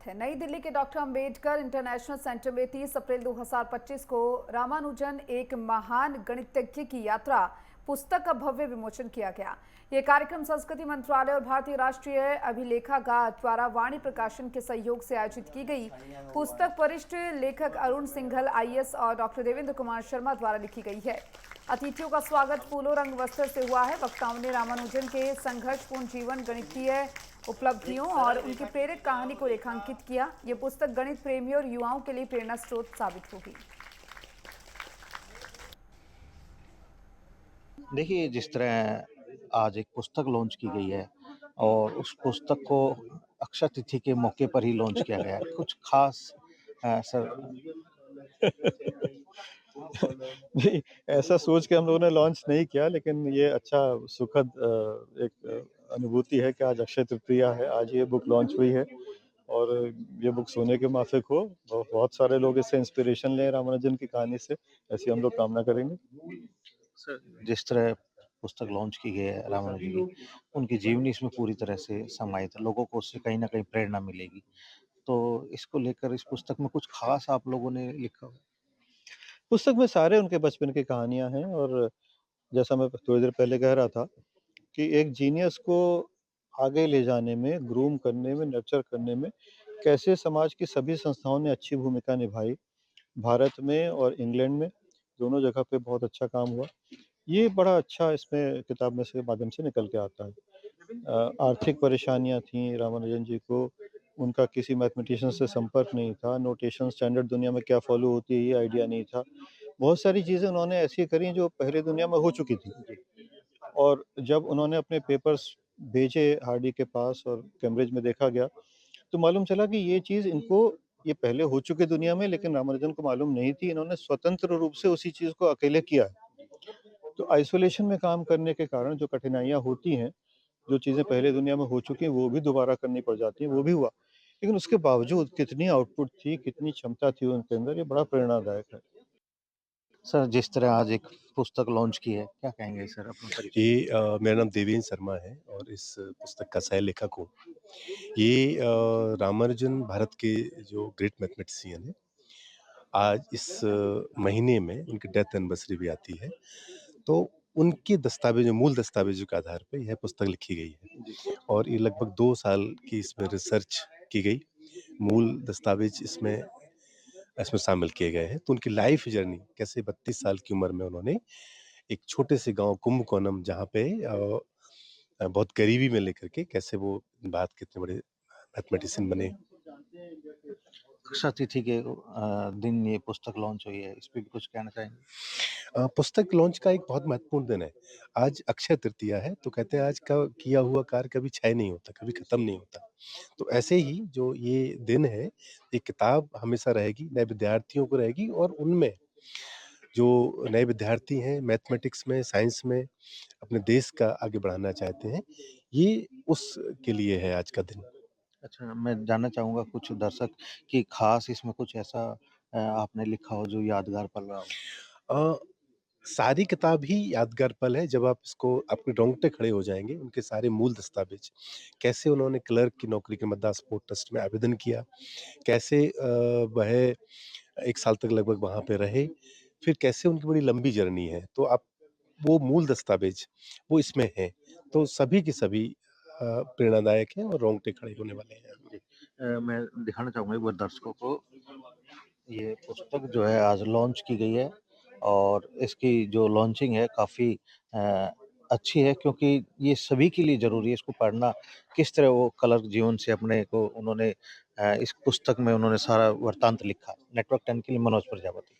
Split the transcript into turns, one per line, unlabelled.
स्वागत है। नई दिल्ली के डॉक्टर अंबेडकर इंटरनेशनल सेंटर में 30 अप्रैल 2025 को रामानुजन एक महान गणितज्ञ की यात्रा पुस्तक का भव्य विमोचन किया गया। यह कार्यक्रम संस्कृति मंत्रालय और भारतीय राष्ट्रीय अभिलेखागार द्वारा वाणी प्रकाशन के सहयोग से आयोजित की गई। पुस्तक वरिष्ठ लेखक अरुण सिंघल आईएएस और डॉक्टर देवेंद्र कुमार शर्मा द्वारा लिखी गई है। अतिथियों का स्वागत फूलों रंग वस्त्र से हुआ है। वक्ताओं ने रामानुजन के संघर्षपूर्ण जीवन, गणितीय उपलब्धियों और उनकी प्रेरक कहानी को रेखांकित किया। यह पुस्तक गणित प्रेमियों और युवाओं के लिए प्रेरणा स्रोत साबित होगी।
देखिए, जिस तरह आज एक पुस्तक लॉन्च की गई है और उस पुस्तक को अक्षय तिथि के मौके पर ही लॉन्च किया गया है। कुछ खास सर।
नहीं, ऐसा सोच के हम लोगों ने लॉन्च नहीं किया, लेकिन ये अच्छा सुखद एक अनुभूति है कि आज अक्षय तृतीया है, आज ये बुक लॉन्च हुई है और ये बुक सोने के माफ़िक हो और बहुत सारे लोग इससे इंस्पिरेशन लें रामानुजन की कहानी से, ऐसी हम लोग कामना करेंगे।
सर, जिस तरह पुस्तक लॉन्च की गई है रामानुजन की, उनकी जीवनी इसमें पूरी तरह से समाहित है। लोगों को उससे कहीं न कहीं प्रेरणा मिलेगी। तो इसको लेकर इस पुस्तक में कुछ खास आप लोगों ने लिखा हो?
पुस्तक में सारे उनके बचपन की कहानियाँ हैं और जैसा मैं थोड़ी देर पहले कह रहा था कि एक जीनियस को आगे ले जाने में, ग्रूम करने में, नर्चर करने में कैसे समाज की सभी संस्थाओं ने अच्छी भूमिका निभाई। भारत में और इंग्लैंड में दोनों जगह पे बहुत अच्छा काम हुआ। ये बड़ा अच्छा इसमें किताब में से माध्यम से निकल के आता है। आर्थिक परेशानियाँ थीं रामानुजन जी को, उनका किसी मैथमेटिशियन से संपर्क नहीं था, नोटेशन स्टैंडर्ड दुनिया में क्या फ़ॉलो होती है ये आइडिया नहीं था। बहुत सारी चीज़ें उन्होंने ऐसी करी जो पहले दुनिया में हो चुकी थी और जब उन्होंने अपने पेपर्स भेजे हार्डी के पास और कैम्ब्रिज में देखा गया, तो मालूम चला कि ये चीज़ इनको ये पहले हो चुकी दुनिया में लेकिन रामानुजन को मालूम नहीं थी। इन्होंने स्वतंत्र रूप से उसी चीज़ को अकेले किया है। तो आइसोलेशन में काम करने के कारण जो कठिनाइयाँ होती हैं, जो चीज़ें पहले दुनिया में हो चुकी हैं, वो भी दोबारा करनी पड़ जाती हैं, वो भी हुआ। लेकिन उसके बावजूद कितनी आउटपुट थी, कितनी क्षमता थी उनके अंदर, ये बड़ा प्रेरणादायक है।
सर, जिस तरह आज एक पुस्तक लॉन्च की है, क्या कहेंगे सर अपना परिचय?
मेरा नाम देवेंद्र शर्मा है और इस पुस्तक का सह लेखक हूँ। ये रामानुजन भारत के जो ग्रेट मैथमेटिशियन हैं, आज इस महीने में उनकी डेथ एनिवर्सरी भी आती है। तो उनके दस्तावेज़ों मूल दस्तावेज़ों के आधार पे यह पुस्तक लिखी गई है और ये लगभग 2 साल की इसमें रिसर्च की गई। मूल दस्तावेज़ इसमें इसमें शामिल किए गए हैं। तो उनकी लाइफ़ जर्नी कैसे 32 साल की उम्र में उन्होंने एक छोटे से गाँव कुंभकोणम जहाँ पे बहुत गरीबी में लेकर के कैसे वो भारत के इतने बड़े मैथमेटिशियन बने।
अक्षय तिथि के दिन ये पुस्तक लॉन्च हुई है, इस पे भी कुछ कहना चाहेंगे?
पुस्तक लॉन्च का एक बहुत महत्वपूर्ण दिन है। आज अक्षय तृतीया है, तो कहते हैं आज का किया हुआ कार्य कभी क्षय नहीं होता, कभी खत्म नहीं होता। तो ऐसे ही जो ये दिन है, ये किताब हमेशा रहेगी, नए विद्यार्थियों को रहेगी और उनमें जो नए विद्यार्थी हैं मैथमेटिक्स में, साइंस में अपने देश का आगे बढ़ाना चाहते हैं, ये उसके लिए है आज का दिन।
अच्छा, मैं जानना चाहूँगा कुछ दर्शक कि ख़ास इसमें कुछ ऐसा आपने लिखा हो जो यादगार पल रहा हो?
अ, सारी किताब ही यादगार पल है जब आप इसको आपके रोंगटे खड़े हो जाएँगे, उनके सारे मूल दस्तावेज़। कैसे उन्होंने क्लर्क की नौकरी के मद्रास पोर्ट ट्रस्ट में आवेदन किया, कैसे वह 1 साल तक लगभग वहाँ पे रहे, फिर कैसे उनकी बड़ी लंबी जर्नी है। तो आप वो मूल दस्तावेज़, वो इसमें हैं। तो सभी के सभी प्रेरणादायक हैं और रोंगटे खड़े होने वाले हैं।
जी। मैं दिखाना चाहूँगा एक बार दर्शकों को, ये पुस्तक जो है आज लॉन्च की गई है और इसकी जो लॉन्चिंग है काफ़ी अ, अच्छी है क्योंकि ये सभी के लिए ज़रूरी है इसको पढ़ना। किस तरह वो कलर जीवन से अपने को उन्होंने इस पुस्तक में उन्होंने सारा वृत्तांत लिखा। नेटवर्क 10 के लिए मनोज प्रजापति।